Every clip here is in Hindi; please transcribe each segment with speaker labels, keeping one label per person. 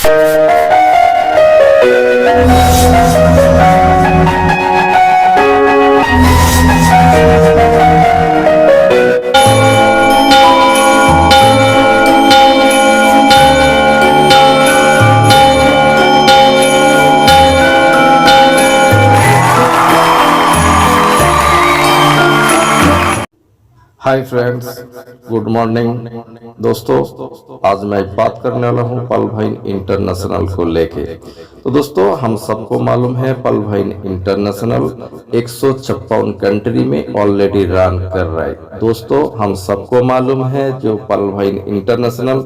Speaker 1: हाय फ्रेंड्स, गुड मॉर्निंग दोस्तों। आज मैं बात करने वाला हूं पल भाइन इंटरनेशनल को लेके। तो दोस्तों, हम सबको मालूम है पल भाइन इंटरनेशनल 156 कंट्री में ऑलरेडी रन कर रहा है। दोस्तों, हम सबको मालूम है जो पल भाइन इंटरनेशनल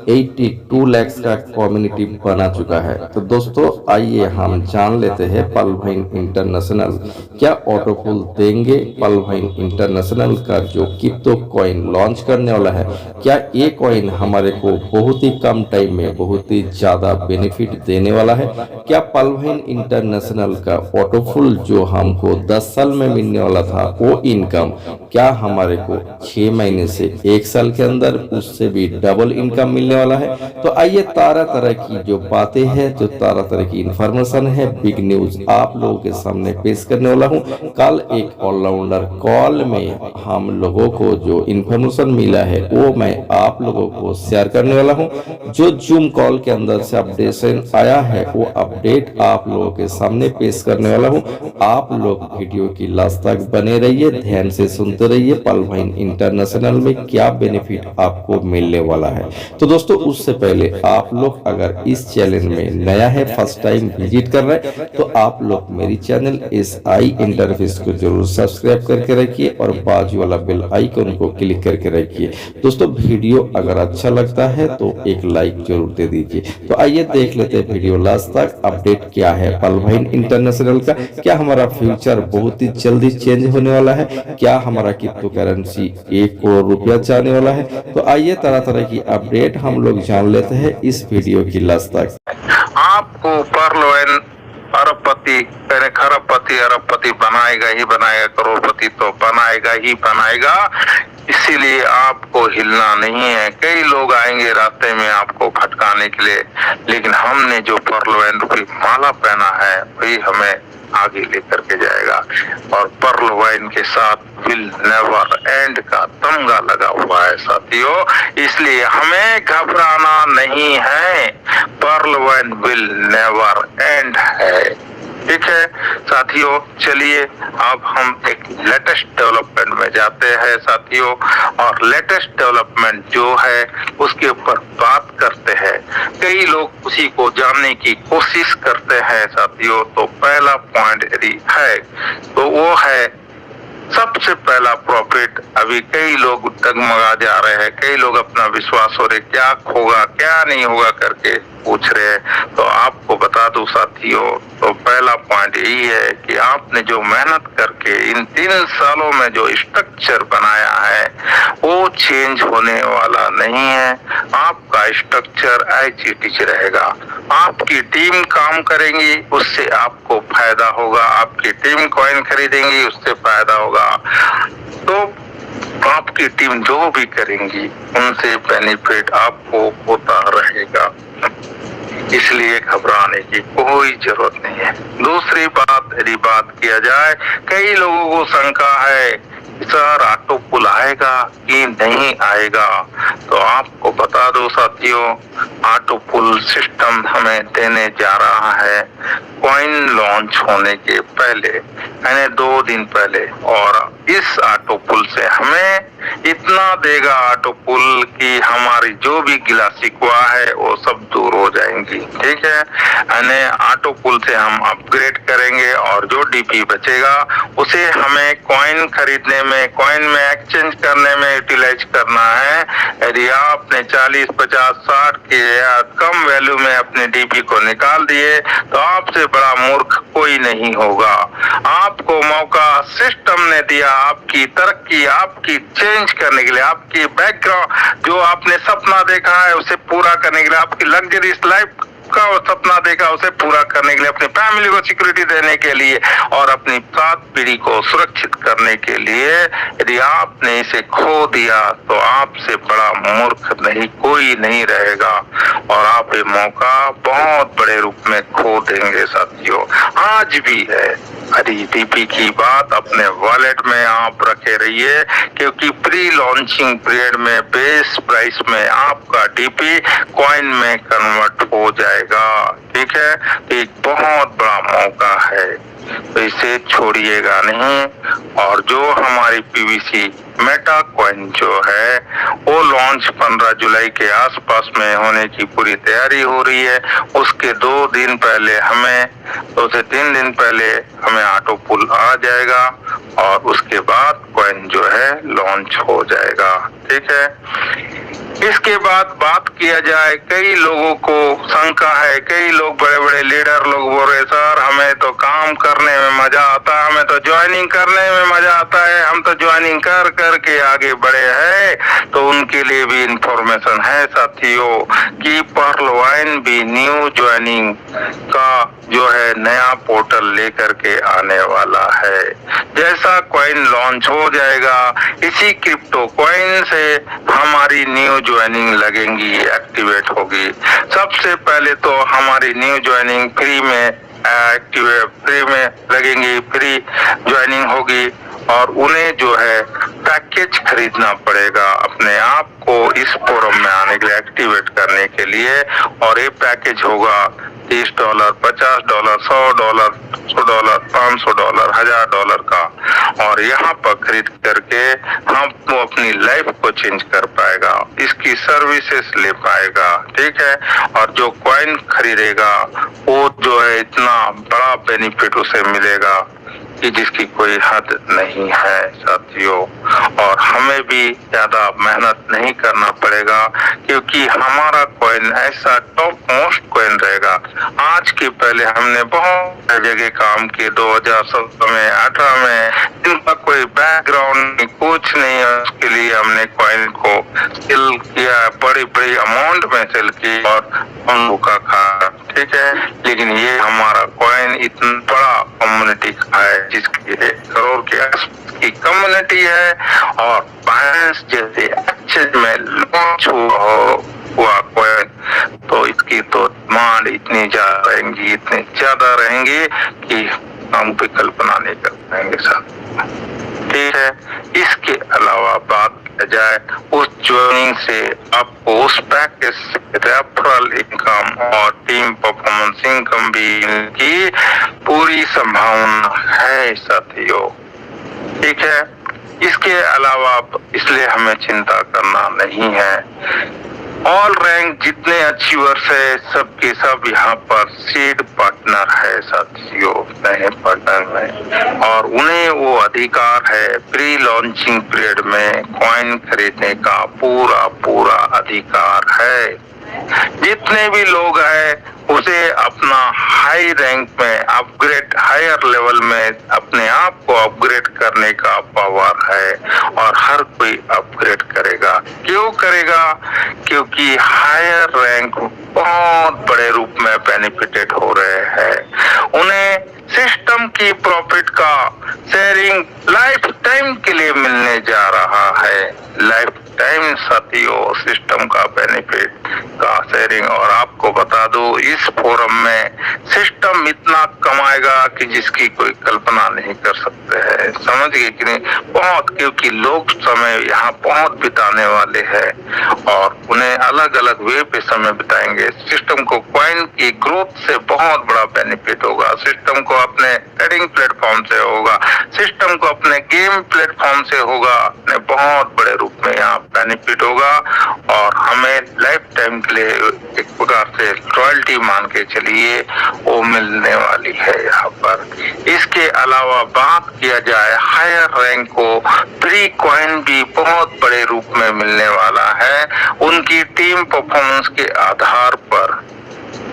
Speaker 1: 82 लाख का कम्युनिटी बना चुका है। तो दोस्तों, आइए हम जान लेते हैं पल भाइन इंटरनेशनल क्या ऑटो पुल देंगे। पल भाइन इंटरनेशनल का जो क्रिप्टो कॉइन लॉन्च करने वाला है, क्या ये कॉइन हमारे को बहुत ही कम टाइम में बहुत ही ज्यादा बेनिफिट देने वाला है। क्या पल भाइन इंटरनेशनल का ऑटो पुल जो हमको 10 साल में मिलने वाला था वो इनकम क्या हमारे को 6 महीने से 1 साल के अंदर उससे भी डबल इनकम मिलने वाला है। तो आइए तरह तरह की जो बातें हैं, जो तरह तरह की इंफॉर्मेशन है, बिग न्यूज आप लोगों के सामने पेश करने वाला हूँ। कल एक ऑलराउंडर कॉल में हम लोगों को जो इंफॉर्मेशन मिला है वो मैं आप लोगों को शेयर करने वाला हूँ। जो जूम कॉल के अंदर से अपडेशन आया है वो अपडेट आप लोगों के सामने पेश करने वाला हूँ। आप लोग वीडियो की लास्ट तक बने रहिए, ध्यान से सुनते रहिए पल भाइन इंटरनेशनल में क्या बेनिफिट आपको मिलने वाला है। तो दोस्तों, उससे पहले आप लोग अगर इस चैनल में नया है, फर्स्ट टाइम विजिट कर रहे हैं, तो आप लोग मेरी चैनल SI इंटरफेस को जरूर सब्सक्राइब करके रखिए और बाजू वाला बेल आइकन को क्लिक करके रखिए। दोस्तों, वीडियो अगर अच्छा लगता है तो एक लाइक जरूर दे दीजिए। तो आइए देख लेते हैं वीडियो लास्ट तक अपडेट क्या है पल भाइन इंटरनेशनल का। क्या हमारा फ्यूचर बहुत ही जल्दी चेंज होने वाला है? क्या हमारा क्रिप्टो करेंसी 1 करोड़ रुपया जाने वाला है? तो आइए तरह तरह की अपडेट हम लोग जान लेते हैं इस वीडियो की लास्ट तक।
Speaker 2: आपको पर्ल अरबपति, पहले खरबपति अरबपति बनाएगा ही बनाएगा, करोड़पति तो बनाएगा ही बनाएगा। इसीलिए आपको हिलना नहीं है। कई लोग आएंगे रास्ते में आपको भटकाने के लिए, लेकिन हमने जो पर्ल रूपी माला पहना है वही हमें आगे लेकर के जाएगा। और पर्ल वाइन के साथ विल नेवर एंड का तमगा लगा हुआ है साथियों, इसलिए हमें घबराना नहीं है। Pearl wine will never end है, ठीक है साथियों। चलिए अब हम एक लेटेस्ट डेवलपमेंट में जाते हैं साथियों, और लेटेस्ट डेवलपमेंट जो है उसके ऊपर बात करते हैं। कई लोग उसी को जानने की कोशिश करते हैं साथियों। तो पहला पॉइंट यदि है तो वो है सबसे पहला प्रॉफिट। अभी कई लोग डगमगा जा रहे हैं, कई लोग अपना विश्वास हो रहे क्या होगा क्या नहीं होगा करके पूछ रहे हैं। तो आपको बता दूं साथियों, तो पहला पॉइंट यही है कि आपने जो मेहनत करके इन 3 सालों में जो स्ट्रक्चर बनाया है वो चेंज होने वाला नहीं है। आपका स्ट्रक्चर ऐच रहेगा। आपकी टीम काम करेंगी, उससे आपको फायदा होगा। आपकी टीम कॉइन खरीदेंगी, उससे फायदा होगा। तो आपकी टीम जो भी करेंगी उनसे बेनिफिट आपको होता रहेगा, इसलिए घबराने की कोई जरूरत नहीं है। दूसरी बात यदि बात किया जाए, कई लोगों को शंका है सर ऑटो पुल आएगा कि नहीं आएगा। तो आपको बता दो साथियों, ऑटो पुल सिस्टम हमें देने जा रहा है कॉइन लॉन्च होने के पहले, यानी 2 दिन पहले। और इस ऑटो पुल से हमें इतना देगा ऑटो पुल कि हमारी जो भी गिला शिकवा है वो सब दूर हो जाएंगी, ठीक है। यानी ऑटो पुल से हम अपग्रेड करेंगे और जो डीपी बचेगा उसे हमें कॉइन खरीदने में, कॉइन में एक्सचेंज करने में यूटिलाइज करना है। यदि आपने 40, 50, 60 के या कम वैल्यू में अपने डीपी को निकाल दिए तो आपसे बड़ा मूर्ख कोई नहीं होगा। आपको मौका सिस्टम ने दिया आपकी तरक्की, आपकी चेंज करने के लिए, आपकी बैकग्राउंड जो आपने सपना देखा है उसे पूरा करने के लिए, आपकी लग्जरियस लाइफ सबका वो सपना देखा उसे पूरा करने के लिए, अपनी फैमिली को सिक्योरिटी देने के लिए और अपनी 7 पीढ़ी को सुरक्षित करने के लिए यदि आपने इसे खो दिया तो आपसे बड़ा मूर्ख नहीं कोई नहीं रहेगा और आप ये मौका बहुत बड़े रूप में खो देंगे साथियों। आज भी है, अरे डीपी की बात अपने वॉलेट में आप रखे रहिए, क्योंकि प्री लॉन्चिंग पीरियड में बेस प्राइस में आपका डीपी कॉइन में कन्वर्ट हो जाएगा। ठीक है, एक बहुत बड़ा मौका है, तो इसे छोड़िएगा नहीं। और जो हमारी पीवीसी मेटा कॉइन जो है वो लॉन्च 15 जुलाई के आसपास में होने की पूरी तैयारी हो रही है। उसके 2 दिन पहले हमें 2 से 3 दिन पहले हमें ऑटो पुल आ जाएगा और उसके बाद कॉइन जो है लॉन्च हो जाएगा। ठीक है, इसके बाद बात किया जाए, कई लोगों को शंका है, कई लोग बड़े बड़े लीडर लोग बोल रहे सर हमें तो काम करने में मजा आता है, हमें तो ज्वाइनिंग करने में मजा आता है, हम तो ज्वाइनिंग कर करके आगे बढ़े हैं। तो उनके लिए भी इंफॉर्मेशन है साथियों कि पर्ल वाइन भी न्यू ज्वाइनिंग का जो है नया पोर्टल लेकर के आने वाला है। जैसा कॉइन लॉन्च हो जाएगा इसी क्रिप्टो कॉइन से हमारी न्यू ज्वाइनिंग लगेंगी, एक्टिवेट होगी। सबसे पहले तो हमारी न्यू ज्वाइनिंग फ्री में लगेंगी, फ्री ज्वाइनिंग होगी और उन्हें जो है पैकेज खरीदना पड़ेगा अपने आप को इस फोरम में आने के लिए, एक्टिवेट करने के लिए। और ये पैकेज होगा $30, $50, $100, $100, $500, $1000 का, और यहाँ पर खरीद करके हम वो अपनी लाइफ को चेंज कर पाएगा, इसकी सर्विसेज ले पाएगा। ठीक है, और जो कॉइन खरीदेगा वो जो है इतना बड़ा बेनिफिट उसे मिलेगा कि जिसकी कोई हद नहीं है साथियों। और हमें भी ज्यादा मेहनत नहीं करना पड़ेगा, क्योंकि हमारा कॉइन ऐसा टॉप मोस्ट कॉइन रहेगा। आज के पहले हमने बहुत जगह काम किए 2017 में 18 में, जिनका कोई बैकग्राउंड नहीं, कुछ नहीं है, उसके लिए हमने कॉइन को सेल किया, बड़ी बड़ी अमाउंट में सेल की और हम भूखा खा। ठीक है, लेकिन ये हमारा कॉइन इतना बड़ा कम्युनिटी का है, जिसकी 1 करोड़ के आसपास की कम्युनिटी है और बाइनेंस जैसे एक्सचेंज में लॉन्च हुआ कॉइन, तो इसकी तो डिमांड इतनी ज्यादा रहेंगी, इतनी ज्यादा रहेंगी कि हम कोई कल्पना नहीं कर पाएंगे साथ। ठीक है, इसके अलावा बात किया जाए उस ज्वाइनिंग से आपको उस पैकेज से रेफरल इनकम और टीम परफॉर्मेंस इनकम भी की पूरी संभावना है साथियों। ठीक है, इसके अलावा इसलिए हमें चिंता करना नहीं है। ऑल रैंक जितने अचीवर्स है सबके सब यहाँ पर सीड पार्टनर है साथियों, नए पार्टनर में, और उन्हें वो अधिकार है प्री लॉन्चिंग पीरियड में कॉइन खरीदने का पूरा अधिकार है। जितने भी लोग हैं उसे अपना हाई रैंक में अपग्रेड, हायर लेवल में अपने आप को अपग्रेड करने का पावर है और हर कोई अपग्रेड करेगा। क्यों करेगा? क्योंकि हायर रैंक बहुत बड़े रूप में बेनिफिटेड हो रहे हैं। उन्हें सिस्टम की प्रॉफिट का शेयरिंग लाइफ टाइम के लिए मिलने जा रहा है। लाइफ टाइम साथियों सिस्टम का बेनिफिट का शेयरिंग। और आपको बता दो इस फोरम में सिस्टम इतना कमाएगा कि जिसकी कोई कल्पना नहीं कर सकते हैं। समझ गए कि नहीं? बहुत, क्योंकि लोग समय यहाँ बहुत बिताने वाले हैं और उन्हें अलग अलग वे पे समय बिताएंगे। सिस्टम को कॉइन की ग्रोथ से बहुत बड़ा बेनिफिट होगा, सिस्टम को अपने ट्रेडिंग प्लेटफॉर्म से होगा, सिस्टम को अपने गेम प्लेटफॉर्म से होगा, बहुत बड़े रूप में यहाँ बेनिफिट होगा। और हमें लाइफ टाइम के लिए एक प्रकार से रॉयल्टी मान के चलिए वो मिलने वाली है यहाँ पर। इसके अलावा बात किया जाए हायर रैंक को फ्री कॉइन भी बहुत बड़े रूप में मिलने वाला है उनकी टीम परफॉर्मेंस के आधार पर।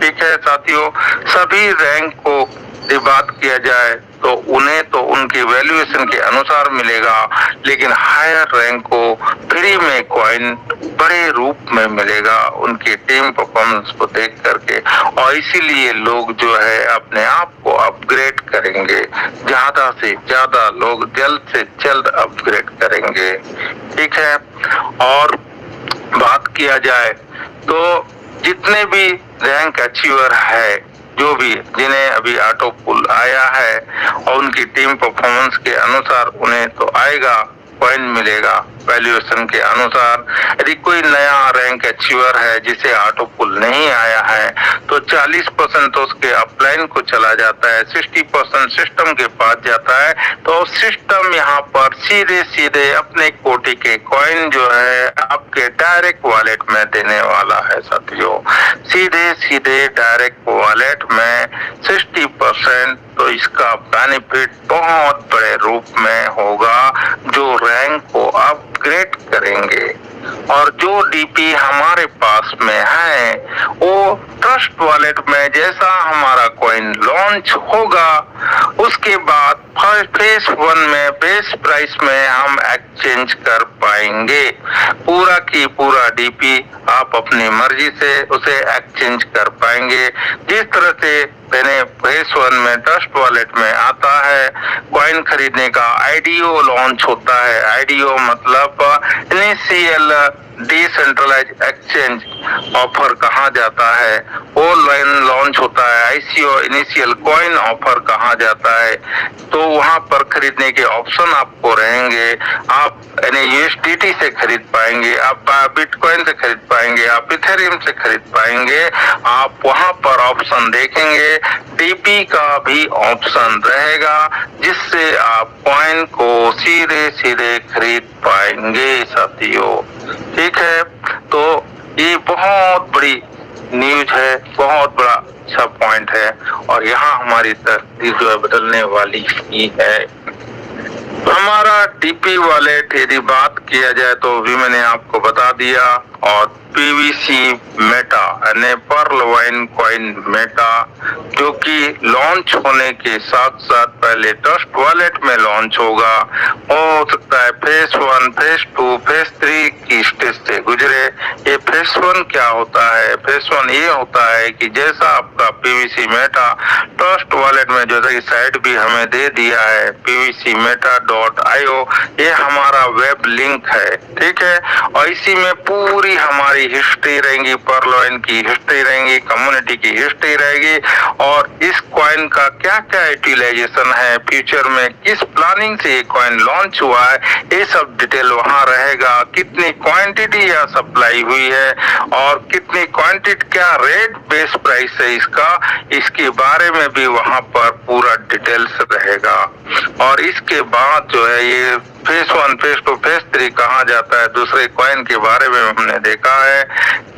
Speaker 2: ठीक है साथियों, सभी रैंक को बात किया जाए तो उन्हें तो उनके वैल्यूएशन के अनुसार मिलेगा, लेकिन हायर रैंक को फ्री में कॉइन बड़े रूप में मिलेगा उनकी टीम परफॉर्मेंस को देख करके। और और इसीलिए लोग जो है अपने आप को अपग्रेड करेंगे, ज्यादा से ज्यादा लोग जल्द से जल्द अपग्रेड करेंगे। ठीक है, और बात किया जाए तो जितने भी रैंक अचीवर है, जो भी जिन्हें अभी ऑटो पुल आया है और उनकी टीम परफॉर्मेंस के अनुसार उन्हें तो आएगा, कॉइन मिलेगा वैल्यूएशन के अनुसार। यदि कोई नया रैंक अचीवर है जिसे ऑटो पुल नहीं आया है तो 40% तो उसके अपलाइन को चला जाता है, 60% सिस्टम के पास जाता है। तो सिस्टम यहाँ पर सीधे सीधे अपने कोटि के कॉइन जो है आपके डायरेक्ट वॉलेट में देने वाला है साथियों, सीधे सीधे डायरेक्ट वॉलेट में 60%। तो इसका बेनिफिट बहुत बड़े रूप में होगा जो रैंक को अपग्रेड करेंगे। और जो डीपी हमारे पास में है वो ट्रस्ट वॉलेट में जैसा हमारा कॉइन लॉन्च होगा उसके बाद फेज 1 में बेस प्राइस में हम एक्सचेंज कर पाएंगे। पूरा की पूरा डीपी आप अपनी मर्जी से उसे एक्सचेंज कर पाएंगे। जिस तरह से मैंने फेज 1 में ट्रस्ट वॉलेट में आता है, कॉइन खरीदने का आईडीओ लॉन्च होता है। आईडीओ मतलब इनिशियल डिसेंट्रलाइज एक्सचेंज ऑफर कहा जाता है, वो लॉन्च होता है। आईसीओ इनिशियल कॉइन ऑफर कहा जाता है। तो वहां पर खरीदने के ऑप्शन आपको रहेंगे। आप यूएसडीटी से खरीद पाएंगे, आप बिटकॉइन से खरीद पाएंगे, आप इथेरियम से खरीद पाएंगे। आप वहां पर ऑप्शन देखेंगे, डीपी का भी ऑप्शन रहेगा जिससे आप कॉइन को सीधे सीधे खरीद पाएंगे साथियों। ठीक है, तो ये बहुत बड़ी न्यूज है, बहुत बड़ा अच्छा पॉइंट है और यहाँ हमारी तकदीर जो है बदलने वाली ही है। हमारा डीपी वॉलेट यदि बात किया जाए तो भी मैंने आपको बता दिया, और पीवीसी मेटा यानी पर्ल वाइन कॉइन मेटा जो कि लॉन्च होने के साथ साथ पहले ट्रस्ट वॉलेट में लॉन्च होगा। हो सकता है फेज 1, फेज 2, फेज 3 की स्टेज से गुजरे। ये फेज 1 क्या होता है? फेज 1 ये होता है कि जैसा आपका पीवीसी मेटा ट्रस्ट वॉलेट में जैसा कि साइट भी हमें दे दिया है pvcmeta.io, ये हमारा वेब लिंक है। ठीक है, और इसी में पूरी हमारी हिस्ट्री रहेगी, पर्लवाइन की हिस्ट्री रहेगी, कम्युनिटी की हिस्ट्री रहेगी और इस कॉइन का क्या क्या यूटिलाइजेशन है, फ्यूचर में किस प्लानिंग से ये कॉइन लॉन्च हुआ है, ये सब डिटेल वहाँ रहेगा। कितनी क्वांटिटी या सप्लाई हुई है और कितनी क्वांटिटी, क्या रेट बेस प्राइस है इसका, इसके बारे में भी वहाँ पर पूरा डिटेल्स रहेगा। और इसके बाद जो है ये फेज 1, फेज 2, फेज 3 कहा जाता है। दूसरे कॉइन के बारे में हमने देखा है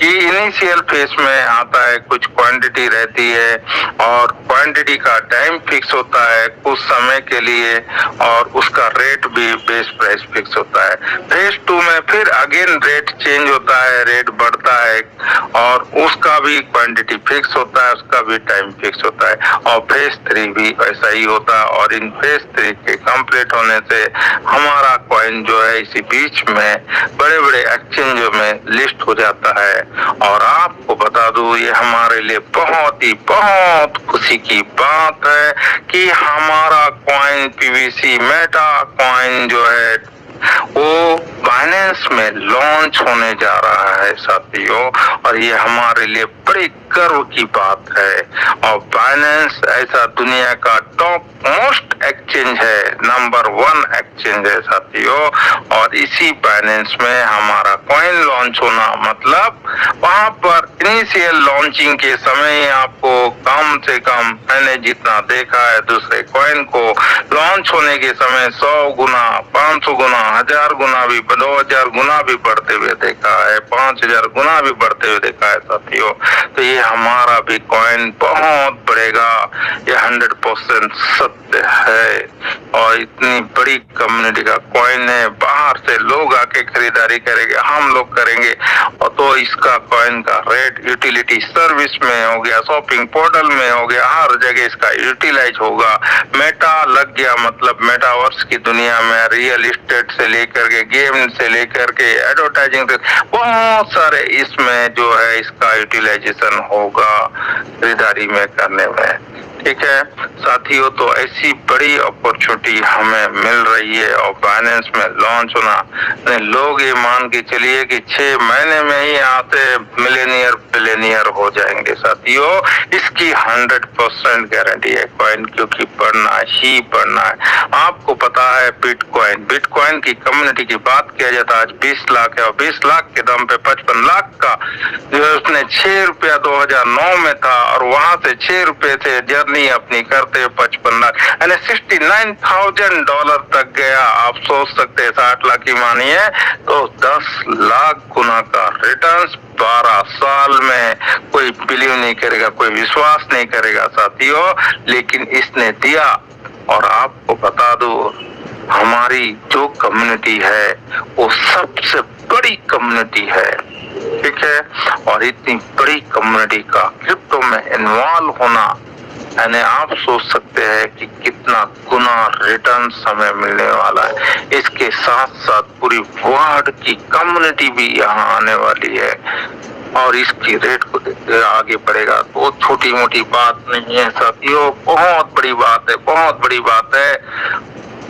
Speaker 2: कि इनिशियल फेज में आता है, कुछ क्वांटिटी रहती है और क्वांटिटी का टाइम फिक्स होता है कुछ समय के लिए और उसका रेट भी बेस प्राइस फिक्स होता है। फेज 2 में फिर अगेन रेट चेंज होता है, रेट बढ़ता है और उसका भी क्वांटिटी फिक्स होता है, उसका भी टाइम फिक्स होता है। और फेज 3 भी ऐसा ही होता है और इन फेज 3 के कंप्लीट होने से हमारा कॉइन जो है इसी बीच में बड़े बड़े एक्सचेंजों में लिस्ट हो जाता है। और आपको बता दूं ये हमारे लिए बहुत खुशी की बात है कि हमारा कॉइन पीवीसी मेटा कॉइन जो है वो बाइनेंस में लॉन्च होने जा रहा है साथियों, और ये हमारे लिए बड़ी गर्व की बात है। और बाइनेंस ऐसा दुनिया का टॉप मोस्ट एक्सचेंज है, नंबर 1 एक्सचेंज है साथियों, और इसी बाइनेंस में हमारा कॉइन लॉन्च होना मतलब वहां पर इनिशियल लॉन्चिंग के समय आपको कम से कम, मैंने जितना देखा है दूसरे कॉइन को लॉन्च होने के समय 100 गुना, 500 गुना, 1000 गुना भी, 2000 गुना भी बढ़ते हुए देखा है, 5000 गुना भी बढ़ते हुए देखा है साथियों। तो ये हमारा भी कॉइन बहुत बढ़ेगा, ये 100% सत्य है। और इतनी बड़ी कम्युनिटी का कॉइन है, बाहर से लोग आके खरीदारी करेंगे, हम लोग करेंगे, और तो इसका कॉइन का रेट यूटिलिटी सर्विस में हो गया, शॉपिंग पोर्टल में हो गया, हर जगह इसका यूटिलाइज होगा। मेटा लग गया, मतलब मेटावर्स की दुनिया में रियल एस्टेट से लेकर के गेम से लेकर के एडवर्टाइजिंग, बहुत सारे इसमें जो है इसका यूटिलाइजेशन होगा खरीदारी में करने में। ठीक है साथियों, तो ऐसी बड़ी अपॉर्चुनिटी हमें मिल रही है और बाइनेंस में लॉन्च होना, लोग ये मान के चलिए कि 6 महीने में ही आते मिलेनियर बिलियनियर हो जाएंगे साथियों। इसकी 100% गारंटी है कॉइन, क्योंकि बढ़ना ही बढ़ना है। आपको पता है बिटकॉइन की कम्युनिटी की बात किया जाता है, आज 20 लाख है और 20 लाख के दम पे 55 लाख का जो है उसने 6 रुपया 2009 में था, और वहां से 6 रुपए से जर्नी अपनी करते 55 लाख यानी $69,000 तक गया। आप सोच सकते हैं 60 लाख की मानिए तो 10 लाख गुना का रिटर्न्स 12 साल में। कोई बिलीव नहीं करेगा, कोई विश्वास नहीं करेगा साथियों, लेकिन इसने दिया। और आपको बता दो, हमारी जो कम्युनिटी है वो सबसे बड़ी कम्युनिटी है, ठीक है। और इतनी बड़ी कम्युनिटी का क्रिप्टो में इन्वॉल्व होना, यानी आप सोच सकते हैं कि कितना गुना रिटर्न हमें मिलने वाला है। इसके साथ साथ पूरी वर्ल्ड की कम्युनिटी भी यहाँ आने वाली है, और इसकी रेट को देखते आगे बढ़ेगा। तो छोटी मोटी बात नहीं है साथियों, बहुत बड़ी बात है, बहुत बड़ी बात है।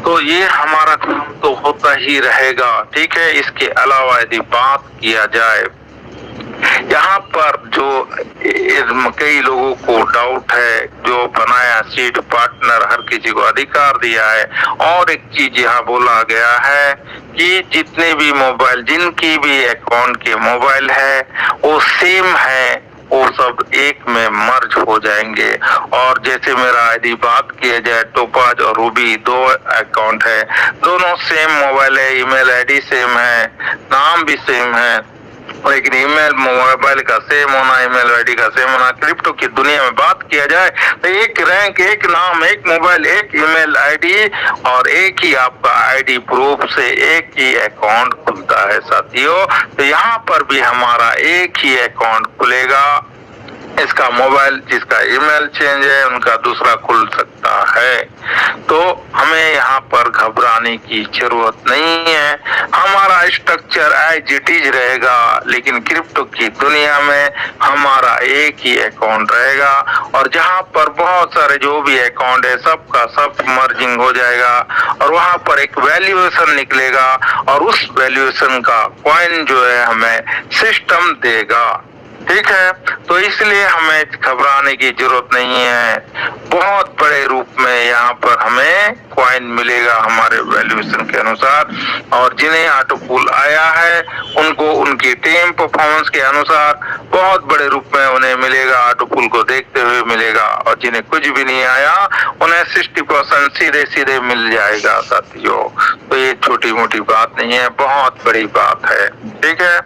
Speaker 2: तो ये हमारा काम तो होता ही रहेगा, ठीक है। इसके अलावा यदि बात किया जाए, यहाँ पर जो कई लोगों को डाउट है, जो बनाया सीड पार्टनर हर किसी को अधिकार दिया है। और एक चीज यहाँ बोला गया है कि जितने भी मोबाइल, जिनकी भी अकाउंट के मोबाइल है वो सेम है, वो सब एक में मर्ज हो जाएंगे। और जैसे मेरा यदि बात किया जाए, टोपाज और रूबी 2 अकाउंट है, दोनों सेम मोबाइल है, ईमेल आईडी सेम है, नाम भी सेम है, लेकिन ईमेल मोबाइल का सेम होना, ईमेल आईडी का सेम होना। क्रिप्टो की दुनिया में बात किया जाए तो एक रैंक, एक नाम, एक मोबाइल, एक ईमेल आईडी और एक ही आपका आईडी प्रूफ से एक ही अकाउंट खुलता है साथियों। तो यहाँ पर भी हमारा एक ही अकाउंट खुलेगा। इसका मोबाइल, जिसका ईमेल चेंज है, उनका दूसरा खुल सकता है। तो हमें यहाँ पर घबराने की जरूरत नहीं है, हमारा स्ट्रक्चर एज इट इज रहेगा। लेकिन क्रिप्टो की दुनिया में हमारा एक ही अकाउंट रहेगा, और जहाँ पर बहुत सारे जो भी अकाउंट है सबका सब मर्जिंग हो जाएगा, और वहाँ पर एक वैल्यूएशन निकलेगा, और उस वैल्यूएशन का कॉइन जो है हमें सिस्टम देगा, ठीक है। तो इसलिए हमें घबराने की जरूरत नहीं है। बहुत बड़े रूप में यहाँ पर हमें कॉइन मिलेगा हमारे वैल्यूएशन के अनुसार, और जिन्हें ऑटो पूल आया है उनको उनकी टीम परफॉर्मेंस के अनुसार बहुत बड़े रूप में उन्हें मिलेगा, ऑटो पूल को देखते हुए मिलेगा। और जिन्हें कुछ भी नहीं आया उन्हें 60% सीधे सीधे मिल जाएगा साथियों। तो ये छोटी मोटी बात नहीं है, बहुत बड़ी बात है, ठीक है।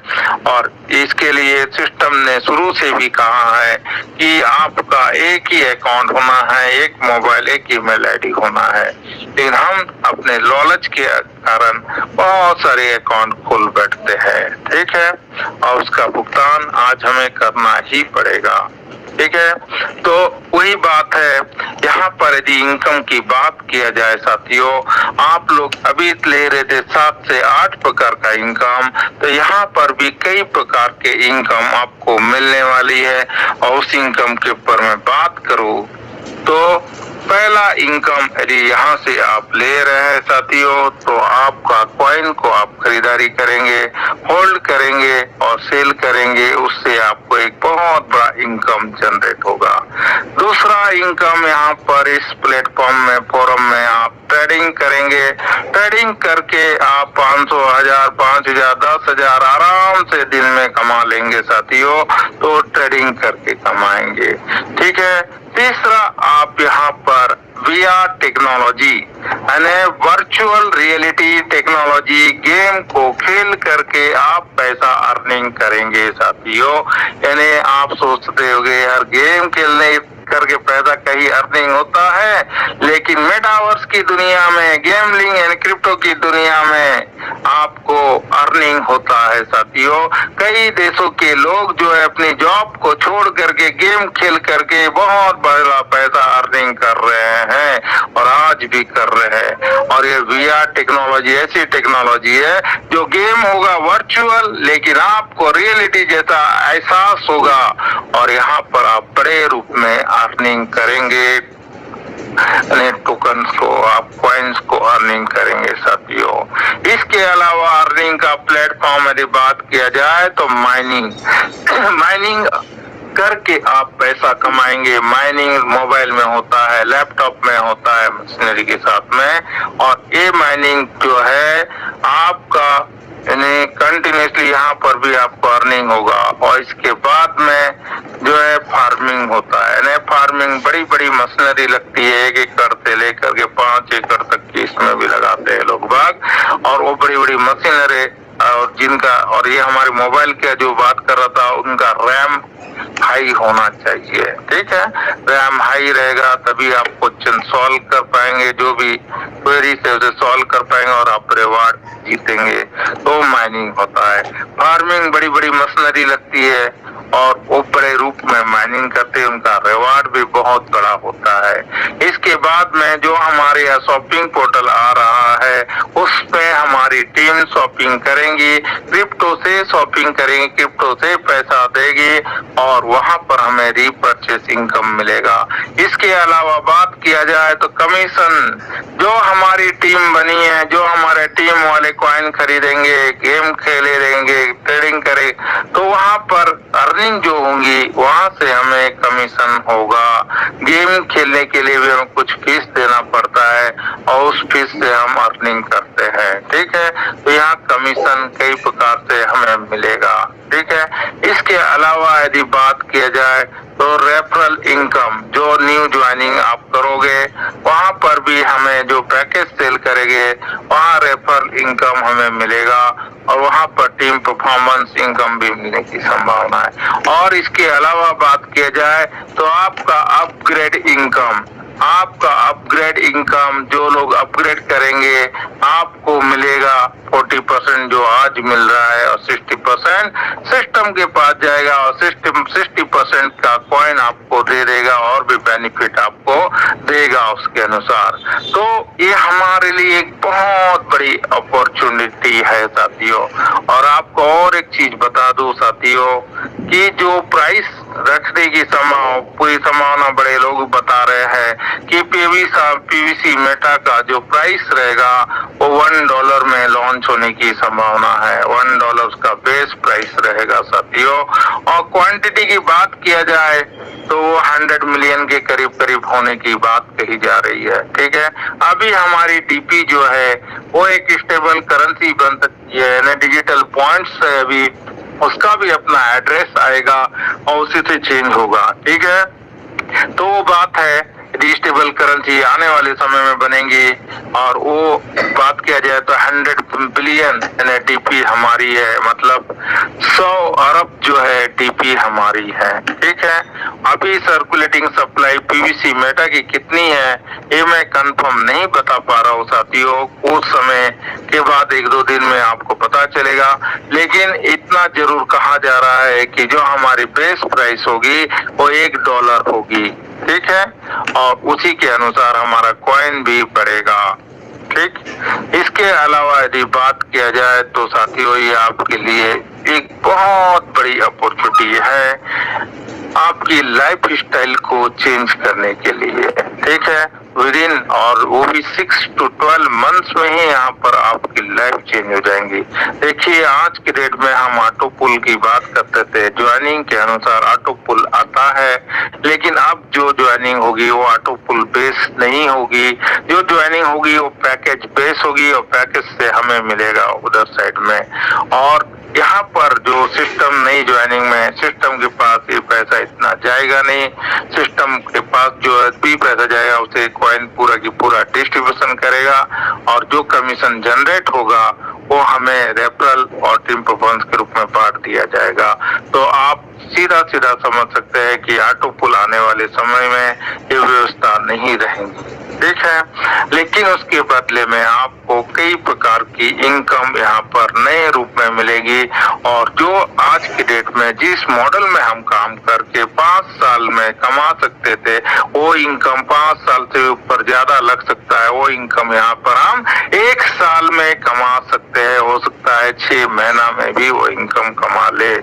Speaker 2: और इसके लिए सिस्टम ने शुरू से भी कहा है कि आपका एक ही अकाउंट होना है, एक मोबाइल, एक ईमेल आईडी होना है। लेकिन हम अपने लालच के कारण बहुत सारे अकाउंट खोल बैठते हैं, ठीक है, और उसका भुगतान आज हमें करना ही पड़ेगा, ठीक है। तो वही बात है, यहाँ पर यदि इनकम की बात किया जाए साथियों, आप लोग अभी ले रहे थे 7 से 8 प्रकार का इनकम, तो यहाँ पर भी कई प्रकार के इनकम आपको मिलने वाली है। और उस इनकम के ऊपर मैं बात करूँ तो पहला इनकम यदि यहाँ से आप ले रहे हैं साथियों, तो आपका कॉइन को आप खरीदारी करेंगे, होल्ड करेंगे और सेल करेंगे, उससे आपको एक बहुत बड़ा इनकम जनरेट होगा। दूसरा इनकम यहाँ पर इस प्लेटफॉर्म में, फोरम में आप ट्रेडिंग करेंगे। ट्रेडिंग करके आप 500, 1000, 5000, 10,000 आराम से दिन में कमा लेंगे साथियों। तो ट्रेडिंग करके कमाएंगे, ठीक है। तीसरा, आप यहाँ पर VR टेक्नोलॉजी यानी वर्चुअल रियलिटी टेक्नोलॉजी गेम को खेल करके आप पैसा अर्निंग करेंगे साथियों। यानी आप सोचते होंगे यार गेम खेलने कर करके पैसा कहीं अर्निंग होता है, लेकिन मेटावर्स की दुनिया में, गैम्बलिंग एंड क्रिप्टो की दुनिया में आपको अर्निंग होता है साथियों। कई देशों के लोग जो है अपनी जॉब को छोड़ करके गेम खेल करके बहुत बड़ा पैसा अर्निंग कर रहे हैं और आज भी कर रहे हैं। और ये VR टेक्नोलॉजी ऐसी टेक्नोलॉजी है जो गेम होगा वर्चुअल, लेकिन आपको रियलिटी जैसा एहसास होगा और यहाँ पर आप बड़े रूप में अर्निंग करेंगे। टोकन्स को, आप कॉइन्स को अर्निंग करेंगे साथियों। इसके अलावा अर्निंग का प्लेटफॉर्म यदि बात किया जाए तो माइनिंग करके आप पैसा कमाएंगे। माइनिंग मोबाइल में होता है, लैपटॉप में होता है, मशीनरी के साथ में। और ये माइनिंग जो है आपका यानी कंटिन्यूसली यहाँ पर भी आपको अर्निंग होगा। और इसके बाद में जो है फार्मिंग होता है, यानी फार्मिंग बड़ी बड़ी मशीनरी लगती है, 1 एकड़ से लेकर के 5 एकड़ तक की इसमें भी लगाते हैं लोग बाग। और वो बड़ी बड़ी मशीनरी और जिनका, और ये हमारे मोबाइल के जो बात कर रहा था, उनका रैम हाई होना चाहिए, ठीक है। रैम हाई रहेगा तभी आप क्वेश्चन सॉल्व कर पाएंगे, जो भी क्वेरी से उसे सॉल्व कर पाएंगे और आप रिवार्ड जीतेंगे। तो माइनिंग होता है। फार्मिंग बड़ी बड़ी मशीनरी लगती है और वो बड़े रूप में माइनिंग करते हैं, उनका रिवार्ड भी बहुत बड़ा होता है। इसके बाद में जो हमारे यहाँ शॉपिंग पोर्टल आ रहा है, उस पे हमारी टीम शॉपिंग करेंगी, क्रिप्टो से शॉपिंग करेंगे, क्रिप्टो से पैसा देगी और वहां पर हमें रीपरचेस इनकम मिलेगा। इसके अलावा बात किया जाए तो कमीशन, जो हमारी टीम बनी है, जो हमारे टीम वाले कॉइन खरीदेंगे, गेम खेले रहेंगे, ट्रेडिंग करे, तो वहां पर अर्निंग जो होंगी वहां से हमें कमीशन होगा। गेम खेलने के लिए भी हमें कुछ फीस देना पड़ता है और उस फीस से हम अर्निंग करते हैं, ठीक है। तो यहाँ कमीशन कई प्रकार से हमें मिलेगा, ठीक है। इसके अलावा यदि बात किया जाए तो रेफरल इनकम, जो न्यू ज्वाइनिंग आप करोगे वहां पर भी हमें जो पैकेज सेल करेंगे वहां रेफरल इनकम हमें मिलेगा और वहां पर टीम परफॉर्मेंस इनकम भी मिलने की संभावना है। और इसके अलावा बात किया जाए तो आपका अपग्रेड इनकम, जो लोग अपग्रेड करेंगे आपको मिलेगा 40% जो आज मिल रहा है और 60% सिस्टम के पास जाएगा और सिस्टम 60% का कॉइन आपको दे देगा और भी बेनिफिट आपको देगा उसके अनुसार। तो ये हमारे लिए एक बहुत बड़ी अपॉर्चुनिटी है साथियों। और आपको और एक चीज बता दूं साथियों कि जो प्राइस रखने की पूरी संभावना बड़े लोग बता रहे हैं कि पीवीसी मेटा का जो प्राइस रहेगा वो $1 में लॉन्च होने की संभावना है। $1 उसका बेस प्राइस रहेगा साथियों। और क्वांटिटी की बात किया जाए तो वो 100 मिलियन के करीब होने की बात कही जा रही है, ठीक है। अभी हमारी डीपी जो है वो एक स्टेबल करेंसी बन सकती है, यानी डिजिटल पॉइंट्स है, अभी उसका भी अपना एड्रेस आएगा और उसी से चेंज होगा, ठीक है। तो वो बात है डिजिटल करेंसी आने वाले समय में बनेंगी। और वो बात किया जाए तो 100 बिलियन डीपी हमारी है, मतलब 100 अरब जो है डीपी हमारी है, ठीक है। अभी सर्कुलेटिंग सप्लाई पीवीसी मेटा की कितनी है ये मैं कंफर्म नहीं बता पा रहा हूँ साथियों, कुछ समय के बाद 1-2 दिन में आपको पता चलेगा। लेकिन इतना जरूर कहा जा रहा है कि जो हमारी बेस प्राइस होगी वो $1 होगी, ठीक है। और उसी के अनुसार हमारा कॉइन भी बढ़ेगा, ठीक। इसके अलावा यदि बात किया जाए तो साथियों ये आपके लिए एक बहुत बड़ी अपॉर्चुनिटी है आपकी लाइफ स्टाइल को चेंज करने के लिए, ठीक है। विदिन और वो भी 6 to 12 मंथ्स में ही यहाँ पर आपकी लाइफ चेंज हो जाएंगी। देखिए आज के डेट में हम ऑटो पुल की बात करते थे, ज्वाइनिंग के अनुसार ऑटो पुल आता है, लेकिन अब जो ज्वाइनिंग होगी वो ऑटो पुल बेस नहीं होगी। जो ज्वाइनिंग होगी वो पैकेज बेस होगी और पैकेज से हमें मिलेगा उधर साइड में। और यहाँ पर जो सिस्टम नई ज्वाइनिंग में सिस्टम के पास ये पैसा इतना जाएगा नहीं, सिस्टम के पास जो भी पैसा जाएगा उसे कॉइन पूरा की पूरा डिस्ट्रीब्यूशन करेगा और जो कमीशन जनरेट होगा वो हमें रेफरल और टीम परफॉर्मेंस के रूप में बांट दिया जाएगा। तो आप सीधा सीधा समझ सकते हैं कि ऑटो पुल आने वाले समय में ये व्यवस्था नहीं रहेगी, ठीक है। लेकिन उसके बदले में आपको कई प्रकार की इनकम यहाँ पर नए रूप में मिलेगी, और जो आज की डेट में जिस मॉडल में हम काम करके 5 साल में कमा सकते थे, वो इनकम 5 साल से ऊपर ज्यादा लग सकता है, वो इनकम यहाँ पर हम 1 साल में कमा सकते हैं। हो सकता है 6 महीना में भी वो इनकम कमा ले।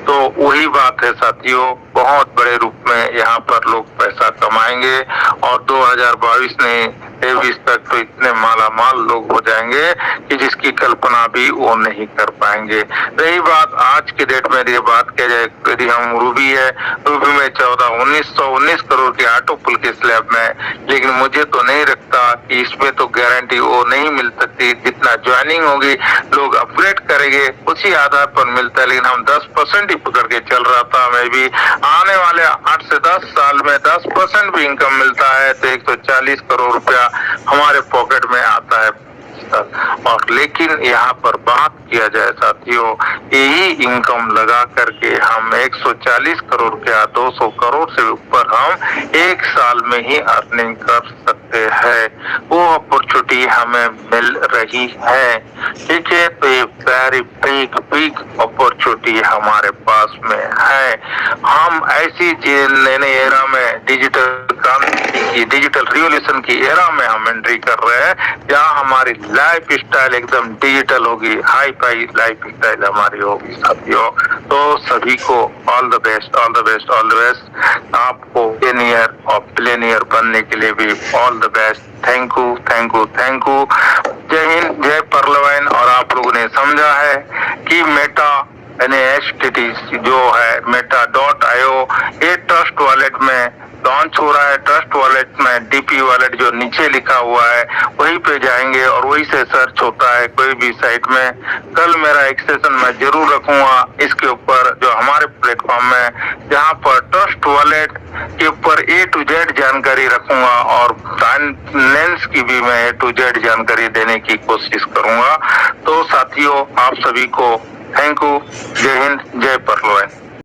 Speaker 2: तो वही बात है साथियों, बहुत बड़े रूप में यहाँ पर लोग पैसा कमाएंगे, और 2022 नहीं 23 तक तो इतने मालामाल लोग हो जाएंगे कि जिसकी कल्पना भी वो नहीं कर पाएंगे। रही बात आज की डेट में ये बात किया जाए, यदि हम रूबी है, रूबी में 1919 करोड़ के ऑटो पुल के स्लैब में, लेकिन मुझे तो नहीं लगता कि इसमें तो गारंटी वो नहीं मिल सकती। जितना ज्वाइनिंग होगी, लोग अपग्रेड करेंगे, उसी आधार पर मिलता है। लेकिन हम 10% ही पकड़ के चल रहा था, मैं भी आने वाले 8 से 10 साल में 10% भी इनकम मिलता है तो 140 करोड़ रुपया हमारे पॉकेट में आता है। और लेकिन यहाँ पर बात किया जाए साथियों, यही इनकम लगा करके हम 140 करोड़ या 200 करोड़ से ऊपर हम 1 साल में ही अर्निंग कर सकते हैं। वो अपॉर्चुनिटी हमें मिल रही है, ठीक है। तो ये वेरी बिग अपॉर्चुनिटी हमारे पास में है। हम ऐसी नए एरा में डिजिटल क्रांति की, डिजिटल रिवॉल्यूशन की एरा में हम एंट्री कर रहे हैं, जहाँ हमारी लाइफ स्टाइल एकदम डिजिटल होगी, हाई फाई लाइफ स्टाइल हमारी होगी साथियों। तो सभी को all the best, all the best, all the best. आपको इंजीनियर और प्लेनियर बनने के लिए भी all the best. Thank you, thank you, thank you. जय हिंद, जय पर्लवैन। और आप लोगों ने समझा है कि मेटा HTTP जो है meta.io, ये ट्रस्ट वॉलेट में लॉन्च हो रहा है। ट्रस्ट वॉलेट में DP वॉलेट जो नीचे लिखा हुआ है वहीं पे जाएंगे और वहीं से सर्च होता है कोई भी साइट में। कल मेरा एक सेशन मैं जरूर रखूंगा इसके ऊपर, जो हमारे प्लेटफॉर्म में, जहां पर ट्रस्ट वॉलेट के ऊपर A to Z जानकारी रखूंगा, और फाइनेंस की भी मैं A to Z जानकारी देने की कोशिश करूंगा। तो साथियों, आप सभी को थैंक यू। जय हिंद, जय पर्लवैन।